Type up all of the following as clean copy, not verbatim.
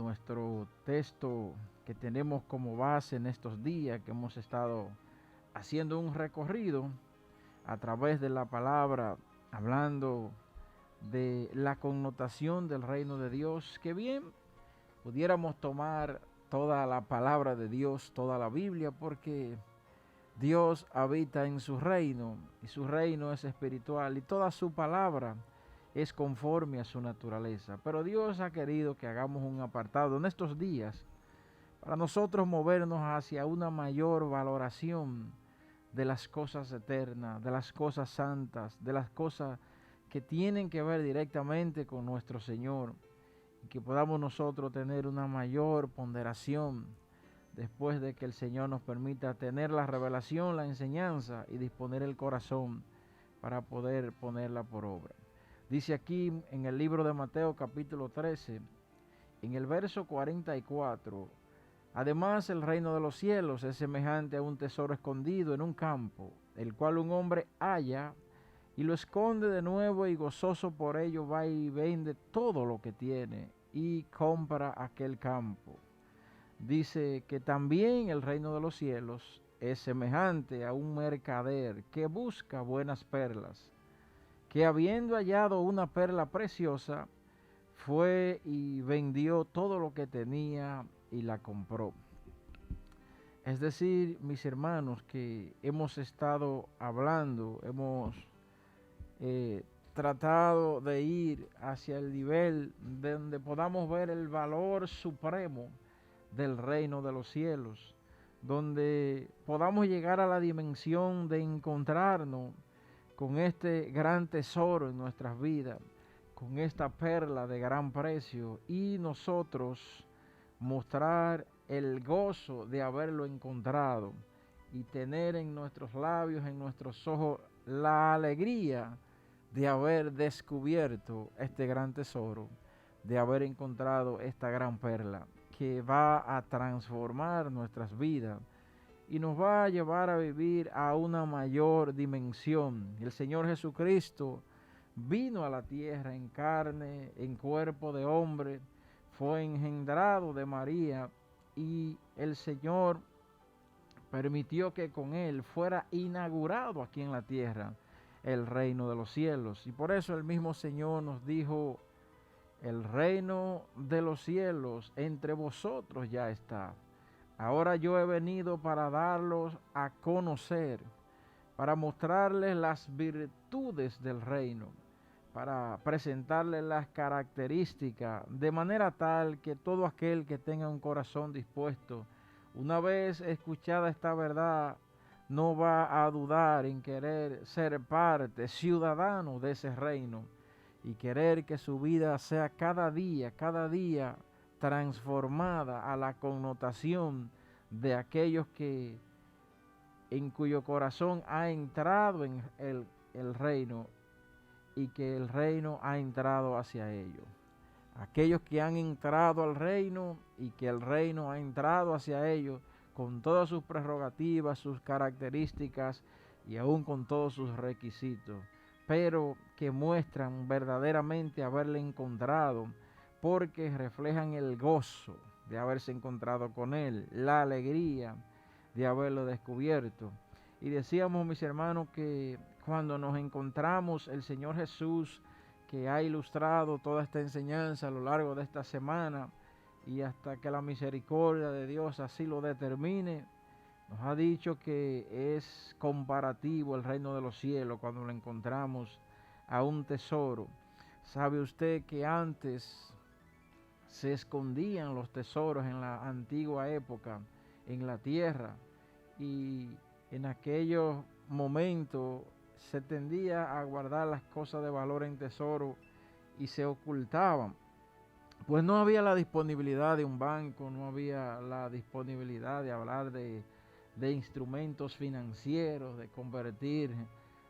nuestro texto que tenemos como base en estos días que hemos estado haciendo un recorrido a través de la palabra, hablando de la connotación del reino de Dios, que bien pudiéramos tomar toda la palabra de Dios, toda la Biblia, porque Dios habita en su reino y su reino es espiritual y toda su palabra es conforme a su naturaleza. Pero Dios ha querido que hagamos un apartado en estos días para nosotros movernos hacia una mayor valoración de las cosas eternas, de las cosas santas, de las cosas que tienen que ver directamente con nuestro Señor, y que podamos nosotros tener una mayor ponderación después de que el Señor nos permita tener la revelación, la enseñanza y disponer el corazón para poder ponerla por obra. Dice aquí en el libro de Mateo capítulo 13, en el verso 44, además el reino de los cielos es semejante a un tesoro escondido en un campo, el cual un hombre halla y lo esconde de nuevo, y gozoso por ello va y vende todo lo que tiene y compra aquel campo. Dice que también el reino de los cielos es semejante a un mercader que busca buenas perlas, que habiendo hallado una perla preciosa, fue y vendió todo lo que tenía y la compró. Es decir, mis hermanos, que hemos estado hablando, hemos tratado de ir hacia el nivel donde podamos ver el valor supremo del reino de los cielos, donde podamos llegar a la dimensión de encontrarnos con este gran tesoro en nuestras vidas, con esta perla de gran precio, y nosotros mostrar el gozo de haberlo encontrado y tener en nuestros labios, en nuestros ojos, la alegría de haber descubierto este gran tesoro, de haber encontrado esta gran perla que va a transformar nuestras vidas y nos va a llevar a vivir a una mayor dimensión. El Señor Jesucristo vino a la tierra en carne, en cuerpo de hombre, fue engendrado de María, y el Señor permitió que con él fuera inaugurado aquí en la tierra el reino de los cielos. Y por eso el mismo Señor nos dijo: el reino de los cielos entre vosotros ya está. Ahora yo he venido para darlos a conocer, para mostrarles las virtudes del reino, para presentarles las características, de manera tal que todo aquel que tenga un corazón dispuesto, una vez escuchada esta verdad, no va a dudar en querer ser parte, ciudadano de ese reino, y querer que su vida sea cada día transformada a la connotación de aquellos que en cuyo corazón ha entrado en el reino, y que el reino ha entrado hacia ellos. Aquellos que han entrado al reino y que el reino ha entrado hacia ellos con todas sus prerrogativas, sus características y aún con todos sus requisitos, pero que muestran verdaderamente haberle encontrado, porque reflejan el gozo de haberse encontrado con él, la alegría de haberlo descubierto. Y decíamos, mis hermanos, que cuando nos encontramos el Señor Jesús, que ha ilustrado toda esta enseñanza a lo largo de esta semana, y hasta que la misericordia de Dios así lo determine, nos ha dicho que es comparativo el reino de los cielos cuando lo encontramos a un tesoro. ¿Sabe usted que antes se escondían los tesoros en la antigua época en la tierra, y en aquellos momentos se tendía a guardar las cosas de valor en tesoro y se ocultaban? Pues no había la disponibilidad de un banco, no había la disponibilidad de hablar de instrumentos financieros, de convertir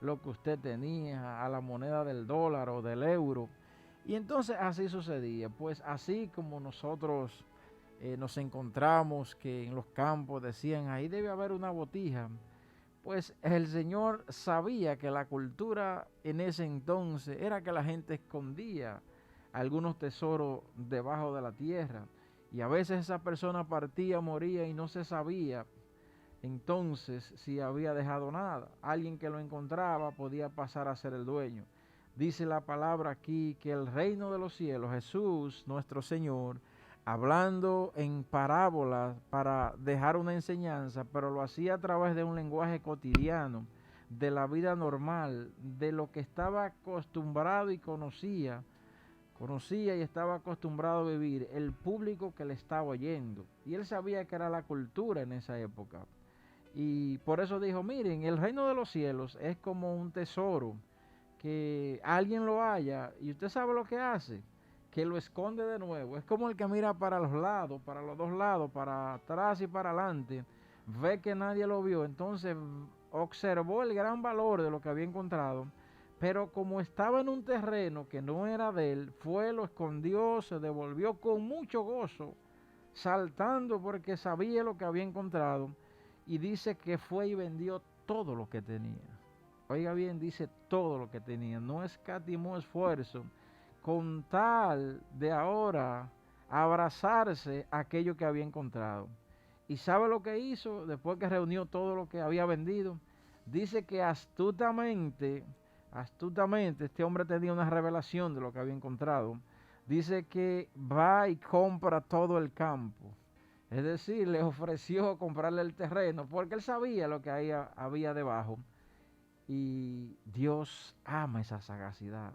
lo que usted tenía a la moneda del dólar o del euro. Y entonces así sucedía. Pues así como nosotros nos encontramos que en los campos decían: ahí debe haber una botija. Pues el Señor sabía que la cultura en ese entonces era que la gente escondía algunos tesoros debajo de la tierra, Y a veces esa persona partía, moría y no se sabía entonces si había dejado nada. Alguien que lo encontraba podía pasar a ser el dueño. Dice la palabra aquí que el reino de los cielos, Jesús, nuestro Señor, hablando en parábolas para dejar una enseñanza, pero lo hacía a través de un lenguaje cotidiano, de la vida normal, de lo que estaba acostumbrado y conocía y estaba acostumbrado a vivir el público que le estaba oyendo. Y él sabía que era la cultura en esa época. Y por eso dijo, miren, el reino de los cielos es como un tesoro que alguien lo haya y usted sabe lo que hace, que lo esconde de nuevo. Es como el que mira para los lados, para los dos lados, para atrás y para adelante, ve que nadie lo vio, entonces observó el gran valor de lo que había encontrado, pero como estaba en un terreno que no era de él, fue, lo escondió, se devolvió con mucho gozo, saltando porque sabía lo que había encontrado, y dice que fue y vendió todo lo que tenía. Oiga bien, dice todo lo que tenía, no escatimó esfuerzo, con tal de ahora abrazarse a aquello que había encontrado. ¿Y sabe lo que hizo después que reunió todo lo que había vendido? Dice que astutamente este hombre tenía una revelación de lo que había encontrado. Dice que va y compra todo el campo. Es decir, le ofreció comprarle el terreno porque él sabía lo que había debajo. Y Dios ama esa sagacidad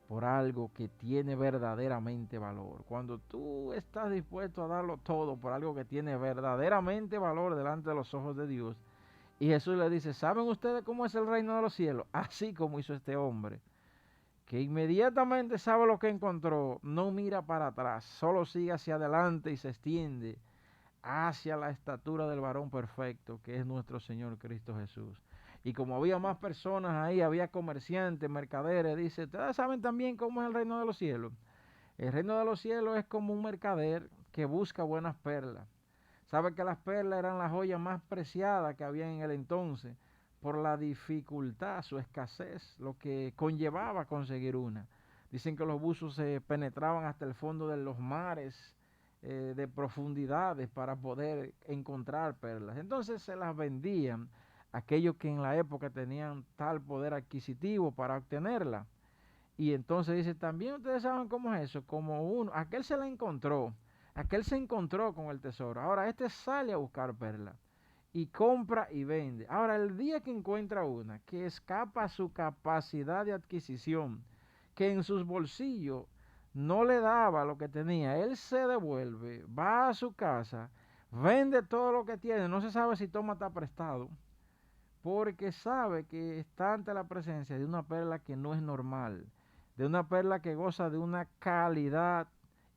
por algo que tiene verdaderamente valor. Cuando tú estás dispuesto a darlo todo por algo que tiene verdaderamente valor delante de los ojos de Dios, y Jesús le dice, ¿saben ustedes cómo es el reino de los cielos? Así como hizo este hombre, que inmediatamente sabe lo que encontró, no mira para atrás, solo sigue hacia adelante y se extiende hacia la estatura del varón perfecto, que es nuestro Señor Cristo Jesús. Y como había más personas ahí, había comerciantes, mercaderes, dice, ustedes saben también cómo es el reino de los cielos. El reino de los cielos es como un mercader que busca buenas perlas. Sabe que las perlas eran las joyas más preciadas que había en el entonces, por la dificultad, su escasez, lo que conllevaba conseguir una. Dicen que los buzos se penetraban hasta el fondo de los mares, de profundidades para poder encontrar perlas. Entonces se las vendían a aquellos que en la época tenían tal poder adquisitivo para obtenerla. Y entonces dice, también ustedes saben cómo es eso, como aquel se la encontró, aquel se encontró con el tesoro, ahora este sale a buscar perlas y compra y vende. Ahora el día que encuentra una que escapa a su capacidad de adquisición, que en sus bolsillos no le daba lo que tenía, él se devuelve, va a su casa, vende todo lo que tiene, no se sabe si toma está prestado, porque sabe que está ante la presencia de una perla que no es normal, de una perla que goza de una calidad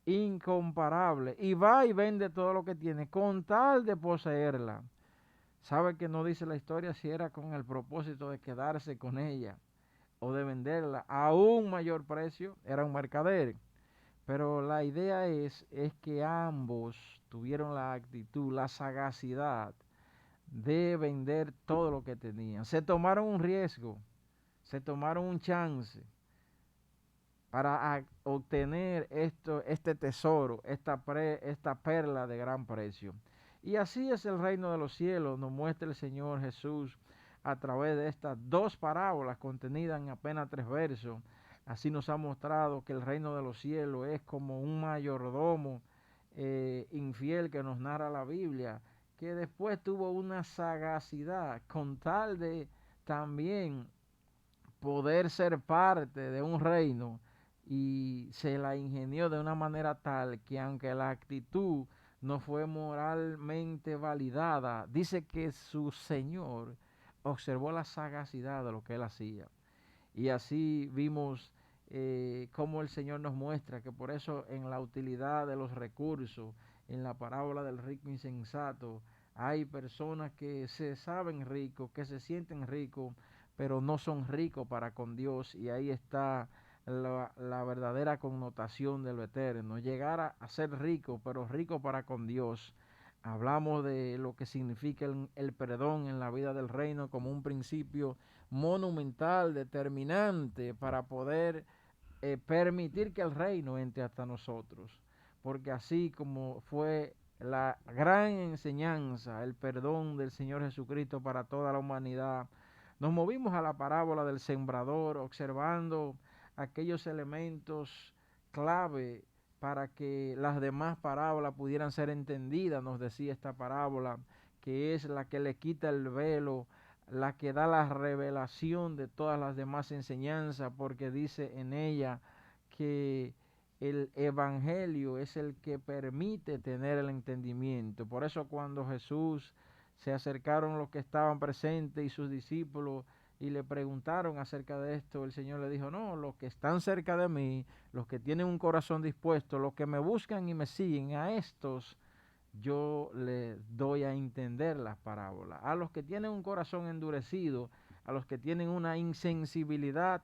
incomparable, y va y vende todo lo que tiene con tal de poseerla. Sabe que no dice la historia si era con el propósito de quedarse con ella o de venderla a un mayor precio, era un mercader. Pero la idea es que ambos tuvieron la actitud, la sagacidad de vender todo lo que tenían. Se tomaron un riesgo, se tomaron un chance para obtener este tesoro, esta perla de gran precio. Y así es el reino de los cielos, nos muestra el Señor Jesús a través de estas dos parábolas contenidas en apenas 3 versos. Así nos ha mostrado que el reino de los cielos es como un mayordomo infiel que nos narra la Biblia, que después tuvo una sagacidad con tal de también poder ser parte de un reino, y se la ingenió de una manera tal que aunque la actitud no fue moralmente validada, dice que su Señor observó la sagacidad de lo que él hacía. Y así vimos cómo el Señor nos muestra que por eso en la utilidad de los recursos, en la parábola del rico insensato, hay personas que se saben ricos, que se sienten ricos, pero no son ricos para con Dios, y ahí está la verdadera connotación de lo eterno, llegar a ser rico, pero rico para con Dios. Hablamos de lo que significa el perdón en la vida del reino como un principio monumental, determinante para poder permitir que el reino entre hasta nosotros. porque así como fue la gran enseñanza, el perdón del Señor Jesucristo para toda la humanidad, nos movimos a la parábola del sembrador, observando aquellos elementos clave para que las demás parábolas pudieran ser entendidas. Nos decía esta parábola, que es la que le quita el velo, la que da la revelación de todas las demás enseñanzas, porque dice en ella que el evangelio es el que permite tener el entendimiento. Por eso cuando Jesús se acercaron los que estaban presentes y sus discípulos y le preguntaron acerca de esto, el Señor le dijo: no, los que están cerca de mí, los que tienen un corazón dispuesto, los que me buscan y me siguen, a estos yo les doy a entender las parábolas. A los que tienen un corazón endurecido, a los que tienen una insensibilidad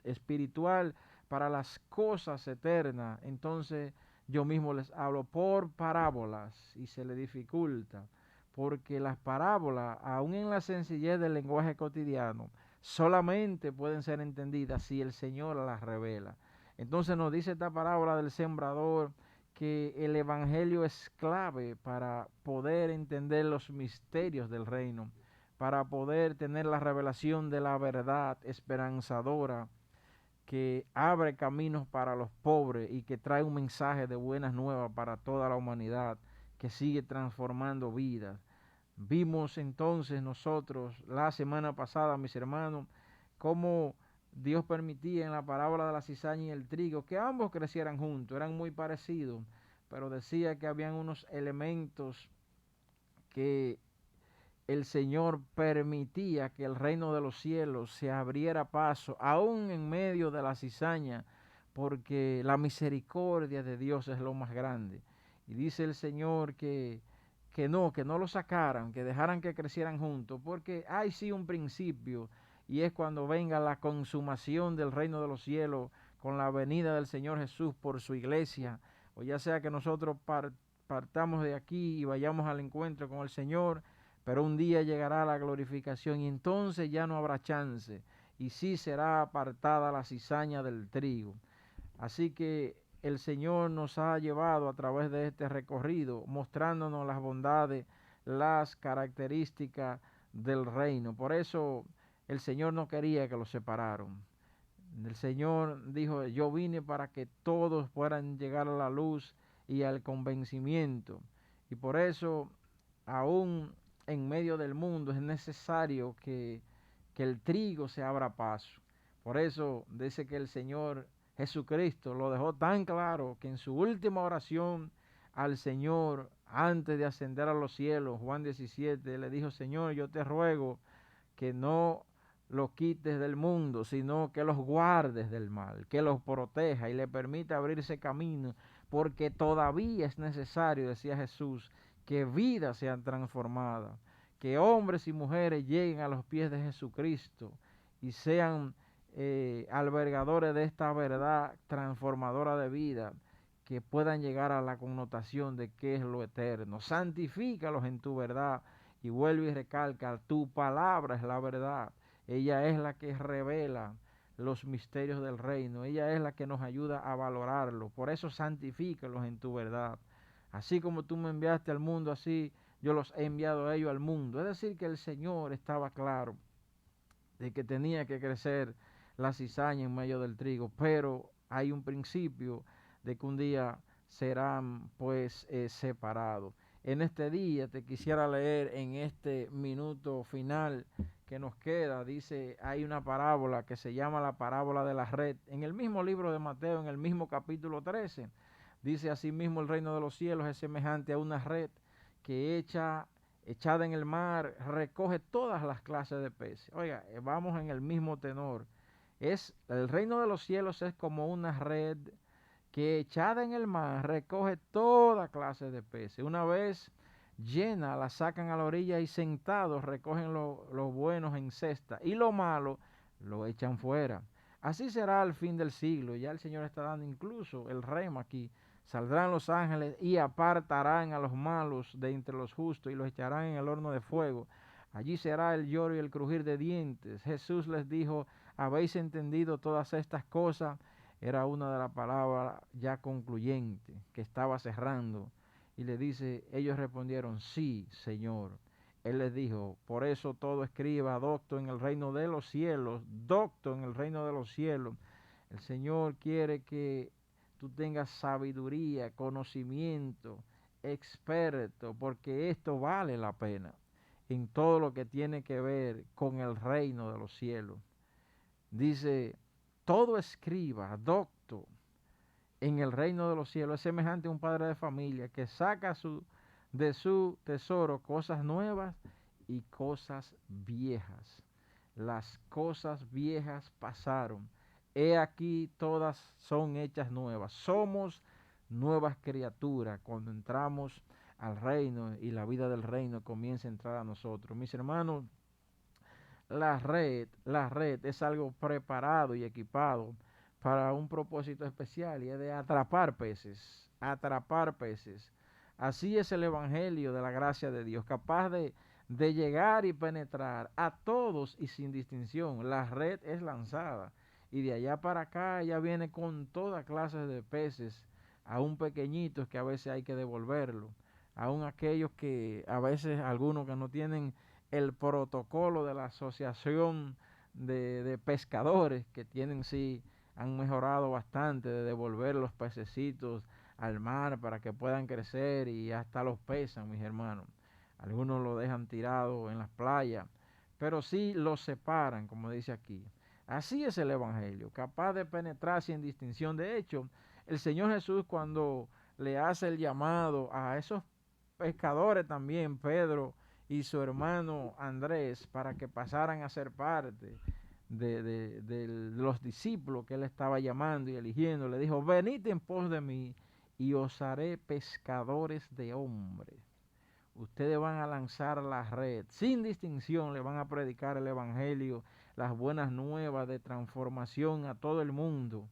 espiritual para las cosas eternas, entonces yo mismo les hablo por parábolas y se les dificulta, porque las parábolas, aun en la sencillez del lenguaje cotidiano, solamente pueden ser entendidas si el Señor las revela. Entonces nos dice esta parábola del sembrador que el evangelio es clave para poder entender los misterios del reino, para poder tener la revelación de la verdad esperanzadora que abre caminos para los pobres y que trae un mensaje de buenas nuevas para toda la humanidad, que sigue transformando vidas. Vimos entonces nosotros la semana pasada, mis hermanos, cómo Dios permitía en la parábola de la cizaña y el trigo que ambos crecieran juntos, eran muy parecidos, pero decía que habían unos elementos que el Señor permitía que el reino de los cielos se abriera paso, aún en medio de la cizaña, porque la misericordia de Dios es lo más grande. Y dice el Señor que no lo sacaran, que dejaran que crecieran juntos, porque hay sí un principio, y es cuando venga la consumación del reino de los cielos, con la venida del Señor Jesús por su iglesia, o ya sea que nosotros partamos de aquí y vayamos al encuentro con el Señor, pero un día llegará la glorificación y entonces ya no habrá chance, y sí será apartada la cizaña del trigo. Así que el Señor nos ha llevado a través de este recorrido, mostrándonos las bondades, las características del reino. Por eso el Señor no quería que los separaran. El Señor dijo: yo vine para que todos puedan llegar a la luz y al convencimiento. Y por eso, aún en medio del mundo, es necesario que el trigo se abra paso. Por eso dice que el Señor Jesucristo lo dejó tan claro, que en su última oración al Señor, antes de ascender a los cielos, Juan 17, le dijo: Señor, yo te ruego que no los quites del mundo, sino que los guardes del mal, que los proteja y le permita abrirse camino, porque todavía es necesario, decía Jesús, que vidas sean transformadas, que hombres y mujeres lleguen a los pies de Jesucristo y sean albergadores de esta verdad transformadora de vida, que puedan llegar a la connotación de qué es lo eterno. Santifícalos en tu verdad. Y vuelve y recalca: tu palabra es la verdad. Ella es la que revela los misterios del reino. Ella es la que nos ayuda a valorarlo. Por eso santifícalos en tu verdad. Así como tú me enviaste al mundo, así yo los he enviado a ellos al mundo. Es decir, que el Señor estaba claro de que tenía que crecer la cizaña en medio del trigo, pero hay un principio de que un día serán pues separados. En este día te quisiera leer en este minuto final que nos queda, dice, hay una parábola que se llama la parábola de la red, en el mismo libro de Mateo, en el mismo capítulo 13, dice: asimismo el reino de los cielos es semejante a una red que echada en el mar, recoge todas las clases de peces. Oiga, vamos en el mismo tenor. El reino de los cielos es como una red que echada en el mar recoge toda clase de peces. Una vez llena, la sacan a la orilla y sentados recogen lo buenos en cesta y lo malo lo echan fuera. Así será al fin del siglo. Ya el Señor está dando incluso el rema aquí. Saldrán los ángeles y apartarán a los malos de entre los justos y los echarán en el horno de fuego. Allí será el lloro y el crujir de dientes. Jesús les dijo: ¿habéis entendido todas estas cosas? Era una de las palabras ya concluyente que estaba cerrando. Y le dice, ellos respondieron, sí, Señor. Él les dijo, por eso todo escriba, docto en el reino de los cielos, docto en el reino de los cielos. El Señor quiere que tú tengas sabiduría, conocimiento, experto, porque esto vale la pena en todo lo que tiene que ver con el reino de los cielos. Dice, todo escriba, docto en el reino de los cielos es semejante a un padre de familia que saca de su tesoro cosas nuevas y cosas viejas. Las cosas viejas pasaron. He aquí todas son hechas nuevas. Somos nuevas criaturas cuando entramos al reino y la vida del reino comienza a entrar a nosotros. Mis hermanos, la red es algo preparado y equipado para un propósito especial y es de atrapar peces, atrapar peces. Así es el Evangelio de la gracia de Dios, capaz de llegar y penetrar a todos y sin distinción. La red es lanzada y de allá para acá ya viene con toda clase de peces, aún pequeñitos que a veces hay que devolverlo, aún aquellos que a veces algunos que no tienen el protocolo de la asociación de pescadores que tienen sí han mejorado bastante de devolver los pececitos al mar para que puedan crecer y hasta los pesan, mis hermanos. Algunos lo dejan tirado en las playas, pero sí los separan, como dice aquí. Así es el Evangelio, capaz de penetrar sin distinción. De hecho, el Señor Jesús cuando le hace el llamado a esos pescadores también, Pedro y su hermano Andrés, para que pasaran a ser parte de los discípulos que él estaba llamando y eligiendo, le dijo, venid en pos de mí y os haré pescadores de hombres. Ustedes van a lanzar la red, sin distinción, le van a predicar el Evangelio, las buenas nuevas de transformación a todo el mundo.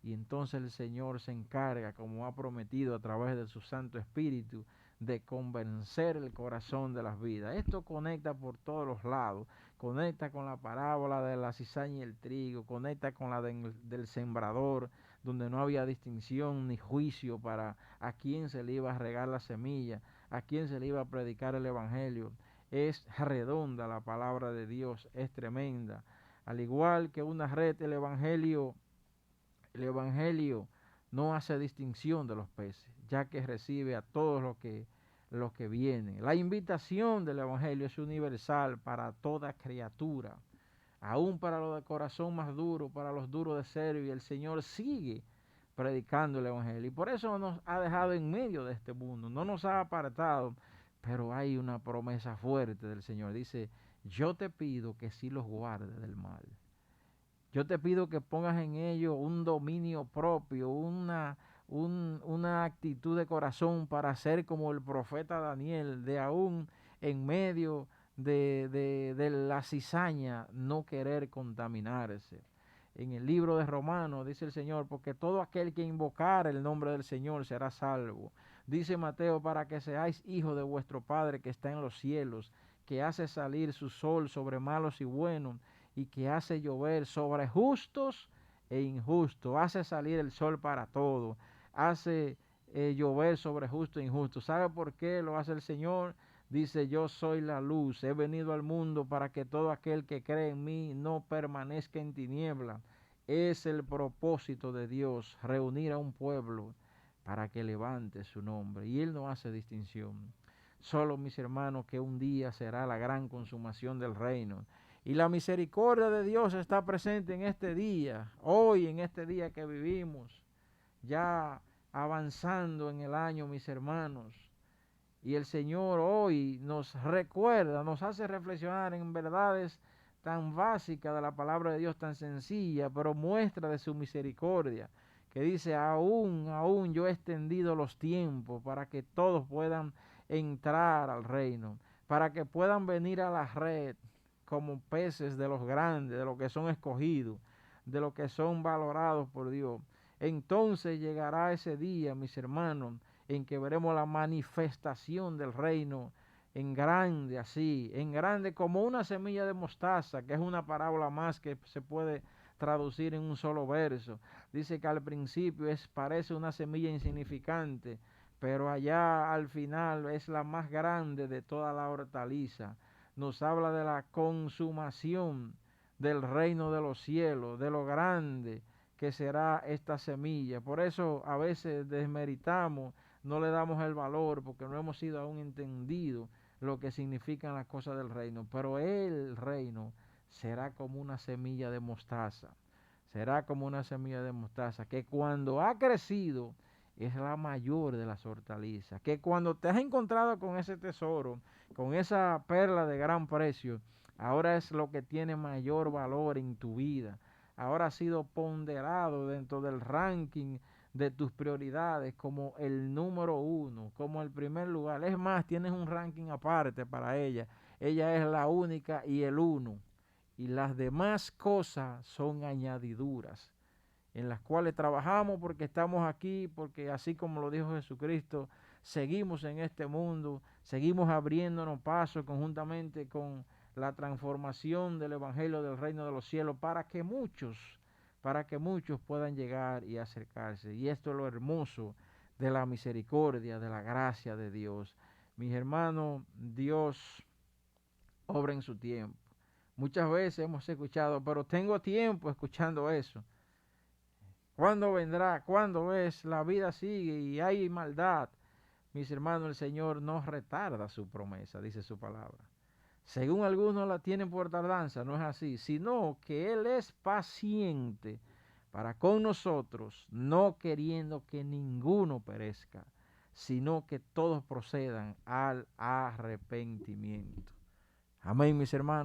Y entonces el Señor se encarga, como ha prometido a través de su Santo Espíritu, de convencer el corazón de las vidas. Esto conecta por todos los lados, conecta con la parábola de la cizaña y el trigo, conecta con la del sembrador, donde no había distinción ni juicio para a quién se le iba a regar la semilla, a quién se le iba a predicar el Evangelio. Es redonda la palabra de Dios, es tremenda. Al igual que una red, el Evangelio no hace distinción de los peces, ya que recibe a todos los que vienen. La invitación del Evangelio es universal para toda criatura, aún para los de corazón más duro, para los duros de servir. El Señor sigue predicando el Evangelio y por eso nos ha dejado en medio de este mundo, no nos ha apartado, pero hay una promesa fuerte del Señor. Dice, yo te pido que sí los guardes del mal. Yo te pido que pongas en ellos un dominio propio, una actitud de corazón para ser como el profeta Daniel, de aún en medio de la cizaña no querer contaminarse. En el libro de Romanos dice el Señor, porque todo aquel que invocar el nombre del Señor será salvo. Dice Mateo, para que seáis hijos de vuestro Padre que está en los cielos, que hace salir su sol sobre malos y buenos, y que hace llover sobre justos e injustos, hace salir el sol para todo, hace llover sobre justo e injusto. ¿Sabe por qué lo hace el Señor? Dice, yo soy la luz, he venido al mundo para que todo aquel que cree en mí no permanezca en tiniebla. Es el propósito de Dios, reunir a un pueblo para que levante su nombre. Y Él no hace distinción. Solo, mis hermanos, que un día será la gran consumación del reino. Y la misericordia de Dios está presente en este día, hoy en este día que vivimos, ya avanzando en el año, mis hermanos. Y el Señor hoy nos recuerda, nos hace reflexionar en verdades tan básicas de la palabra de Dios, tan sencilla, pero muestra de su misericordia, que dice, aún yo he extendido los tiempos para que todos puedan entrar al reino, para que puedan venir a la red como peces de los grandes, de los que son escogidos, de los que son valorados por Dios. Entonces llegará ese día, mis hermanos, en que veremos la manifestación del reino en grande, así, en grande como una semilla de mostaza, que es una parábola más que se puede traducir en un solo verso. Dice que al principio parece una semilla insignificante, pero allá al final es la más grande de toda la hortaliza. Nos habla de la consumación del reino de los cielos, de lo grande que será esta semilla. Por eso a veces desmeritamos, no le damos el valor, porque no hemos sido aún entendido lo que significan las cosas del reino. Pero el reino será como una semilla de mostaza. Será como una semilla de mostaza, que cuando ha crecido es la mayor de las hortalizas. Que cuando te has encontrado con ese tesoro, con esa perla de gran precio, ahora es lo que tiene mayor valor en tu vida. Ahora ha sido ponderado dentro del ranking de tus prioridades como el número uno, como el primer lugar. Es más, tienes un ranking aparte para ella. Ella es la única y el uno. Y las demás cosas son añadiduras en las cuales trabajamos porque estamos aquí, porque así como lo dijo Jesucristo, seguimos en este mundo, seguimos abriéndonos paso conjuntamente con la transformación del Evangelio del Reino de los Cielos para que muchos puedan llegar y acercarse. Y esto es lo hermoso de la misericordia, de la gracia de Dios. Mis hermanos, Dios obra en su tiempo. Muchas veces hemos escuchado, pero tengo tiempo escuchando eso. ¿Cuándo vendrá? ¿Cuándo es? La vida sigue y hay maldad. Mis hermanos, el Señor no retarda su promesa, dice su palabra. Según algunos la tienen por tardanza, no es así, sino que Él es paciente para con nosotros, no queriendo que ninguno perezca, sino que todos procedan al arrepentimiento. Amén, mis hermanos.